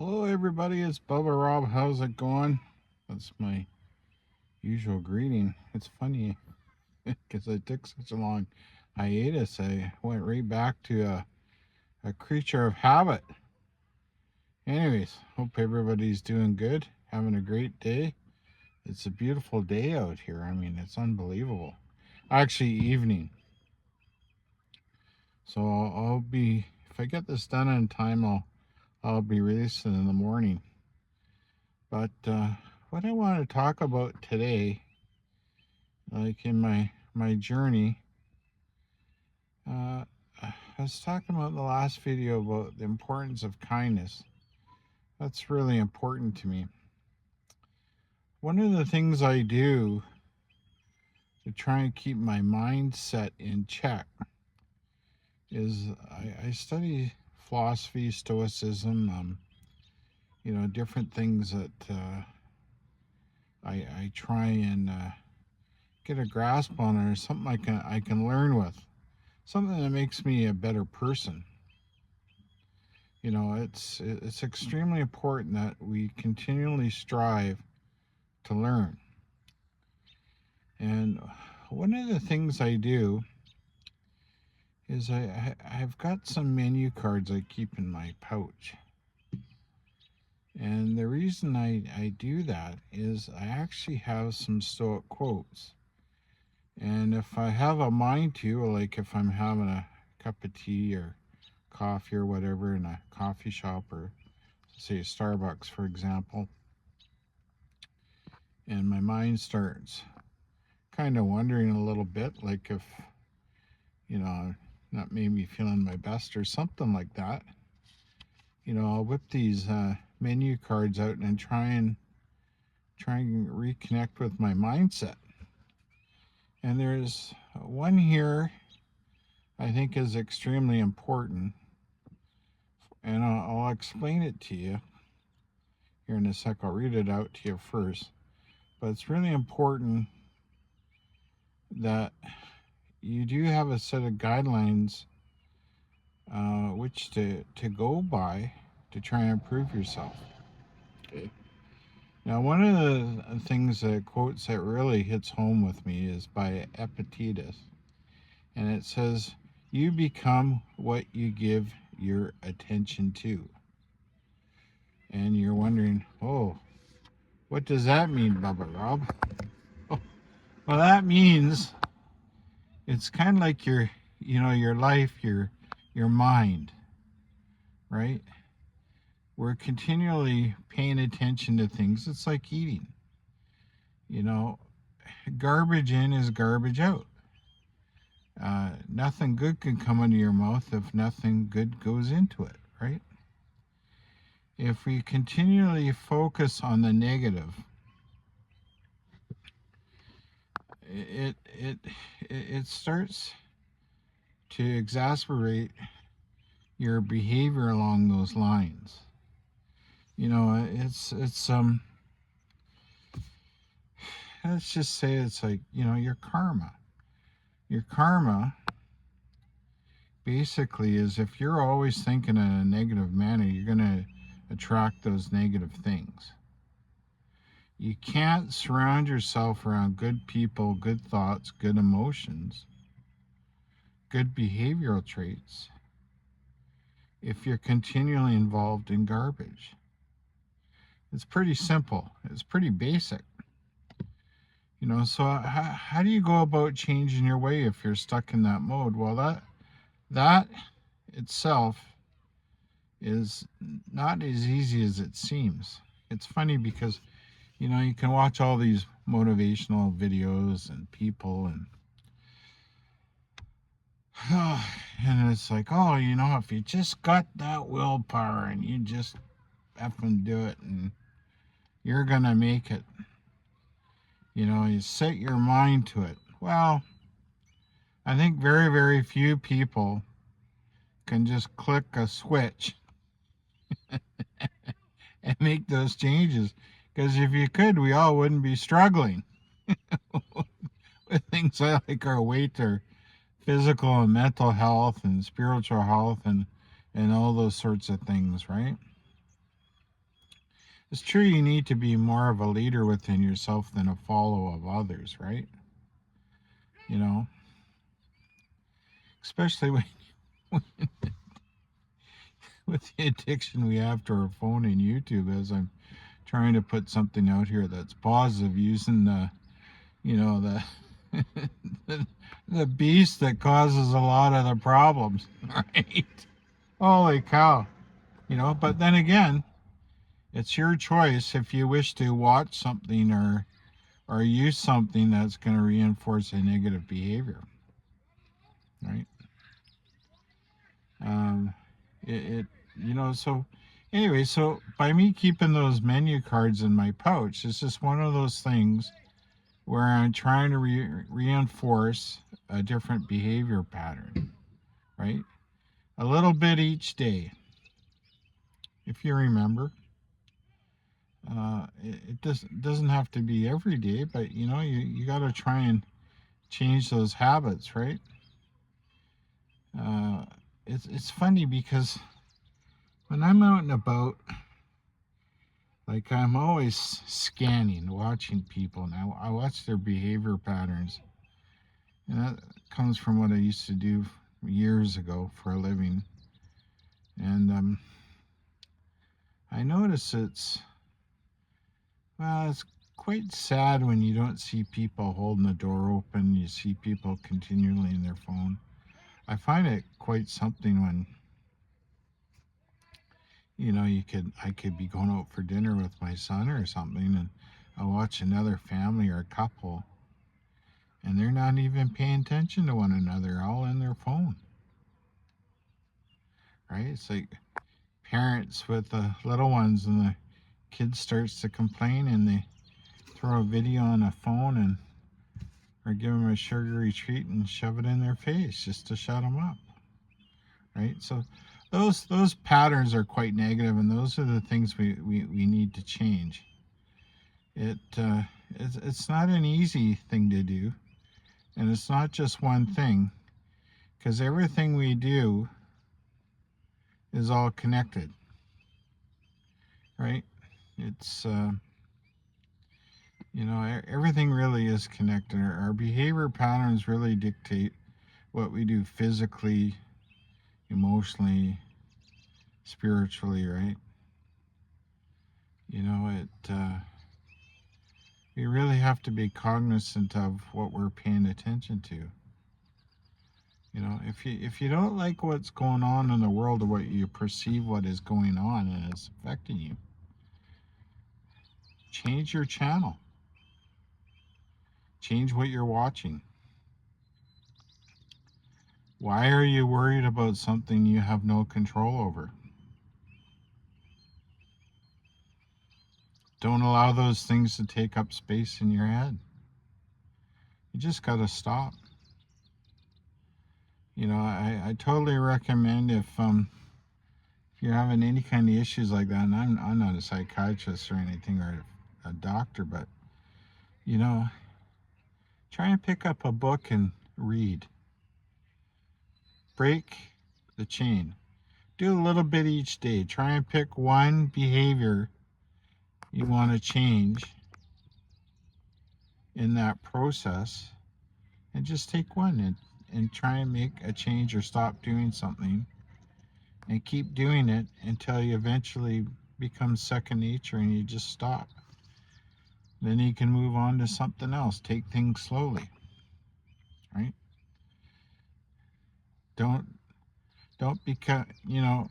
Hello, everybody. It's Bubba Rob. How's it going? That's my usual greeting. It's funny because I took such a long hiatus. I went right back to a creature of habit. Anyways, hope everybody's doing good, having a great day. It's a beautiful day out here. I mean, it's unbelievable. Actually, evening. So I'll be, if I get this done in time, I'll be releasing in the morning. But what I want to talk about today, like in my journey, I was talking about in the last video about the importance of kindness. That's really important to me. One of the things I do to try and keep my mindset in check is I study philosophy, stoicism, different things that I try and get a grasp on, or something I can learn with, something that makes me a better person. It's extremely important that we continually strive to learn. And one of the things I do is I've got some menu cards I keep in my pouch. And the reason I do that is I actually have some Stoic quotes. And if I have a mind to, like if I'm having a cup of tea or coffee or whatever in a coffee shop, or say Starbucks, for example, and my mind starts kind of wondering a little bit, like if, not maybe feeling my best or something like that, I'll whip these menu cards out and try and reconnect with my mindset. And there's one here I think is extremely important, and I'll explain it to you here in a sec. I'll read it out to you first, but it's really important that you do have a set of guidelines which to go by to try and improve yourself. Okay. Now, one of the things that quotes that really hits home with me is by Epictetus, and it says, "You become what you give your attention to." And you're wondering, oh, what does that mean, Bubba Rob? Oh, well, that means it's kind of like your life, your mind, right? We're continually paying attention to things. It's like eating. Garbage in is garbage out. Nothing good can come into your mouth if nothing good goes into it, right? If we continually focus on the negative, it starts to exacerbate your behavior along those lines. It's let's just say it's like, your karma. Your karma basically is, if you're always thinking in a negative manner, you're going to attract those negative things. You can't surround yourself around good people, good thoughts, good emotions, good behavioral traits if you're continually involved in garbage. It's pretty simple. It's pretty basic. So how do you go about changing your way if you're stuck in that mode? Well, that itself is not as easy as it seems. It's funny because, you can watch all these motivational videos and people, and it's like, oh, if you just got that willpower and you just effing do it, and you're gonna make it. You set your mind to it. Well, I think very, very few people can just click a switch and make those changes. Because if you could, we all wouldn't be struggling with things like our weight, or physical and mental health and spiritual health, and all those sorts of things, right? It's true you need to be more of a leader within yourself than a follower of others, right? You know, especially when, with the addiction we have to our phone and YouTube, as I'm trying to put something out here that's positive using the, you know, the beast that causes a lot of the problems, right? Holy cow. You know, but then again, it's your choice if you wish to watch something or use something that's going to reinforce a negative behavior, right? Um, it you know, so anyway, so by me keeping those menu cards in my pouch, it's just one of those things where I'm trying to reinforce a different behavior pattern, right? A little bit each day, if you remember. It doesn't have to be every day, but you know, you got to try and change those habits, right? Uh, it's funny because when I'm out and about, like I'm always scanning, watching people, and I watch their behavior patterns, and that comes from what I used to do years ago for a living, and I notice it's quite sad when you don't see people holding the door open. You see people continually in their phone. I find it quite something when, you know, I could be going out for dinner with my son or something, and I watch another family or a couple, and they're not even paying attention to one another, all in their phone, right? It's like parents with the little ones, and the kid starts to complain, and they throw a video on a phone and or give them a sugary treat and shove it in their face just to shut them up, right? So those patterns are quite negative, and those are the things we need to change. It's not an easy thing to do, and it's not just one thing, because everything we do is all connected, right? It's you know, everything really is connected. Our behavior patterns really dictate what we do physically, emotionally, spiritually, right? You know, we really have to be cognizant of what we're paying attention to. You know, if you don't like what's going on in the world or what you perceive what is going on and it's affecting you, change your channel. Change what you're watching. Why are you worried about something you have no control over? Don't allow those things to take up space in your head. You just got to stop. You know, I totally recommend if you're having any kind of issues like that, and I'm not a psychiatrist or anything or a doctor, but you know, try and pick up a book and read. Break the chain. Do a little bit each day. Try and pick one behavior you want to change in that process, and just take one and try and make a change or stop doing something and keep doing it until you eventually become second nature and you just stop. Then you can move on to something else. Take things slowly, right? Don't become, you know,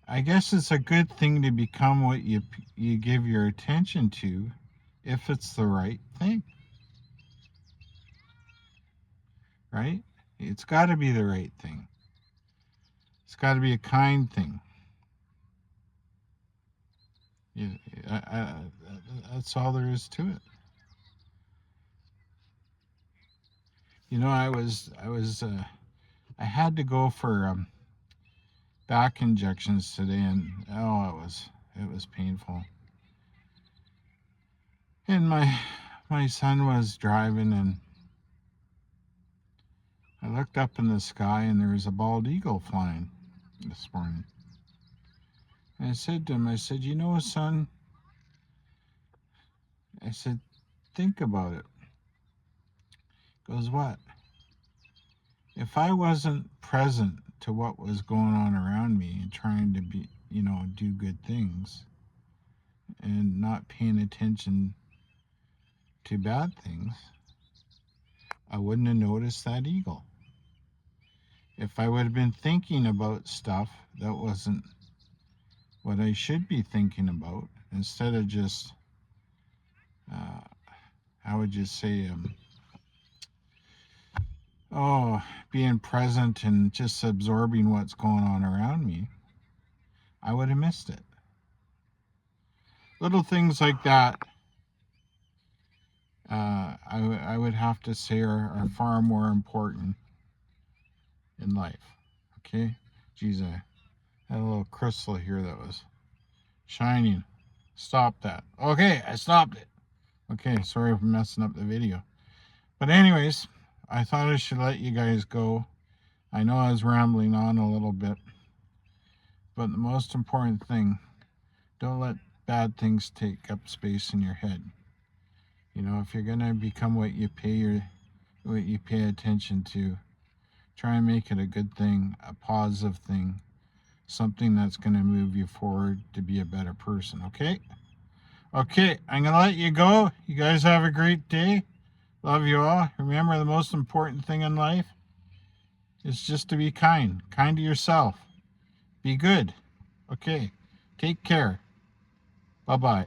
I guess it's a good thing to become what you give your attention to if it's the right thing, right? It's got to be the right thing. It's got to be a kind thing. You, that's all there is to it. You know, I had to go for back injections today, and oh, it was painful. And my son was driving, and I looked up in the sky, and there was a bald eagle flying this morning. And I said to him, I said, you know, son, I said, think about it. Goes, what? If I wasn't present to what was going on around me and trying to be, do good things and not paying attention to bad things, I wouldn't have noticed that eagle. If I would have been thinking about stuff that wasn't what I should be thinking about, instead of just, I would just say, being present and just absorbing what's going on around me, I would have missed it. Little things like that, I would have to say are far more important in life. Okay? Geez, I had a little crystal here that was shining. Stop that. Okay, I stopped it. Okay, sorry for messing up the video. But anyways, I thought I should let you guys go. I know I was rambling on a little bit. But the most important thing, don't let bad things take up space in your head. If you're going to become what you pay attention to, try and make it a good thing, a positive thing, something that's going to move you forward to be a better person, okay? Okay, I'm going to let you go. You guys have a great day. Love you all. Remember, the most important thing in life is just to be kind. Kind to yourself. Be good. Okay, take care. Bye-bye.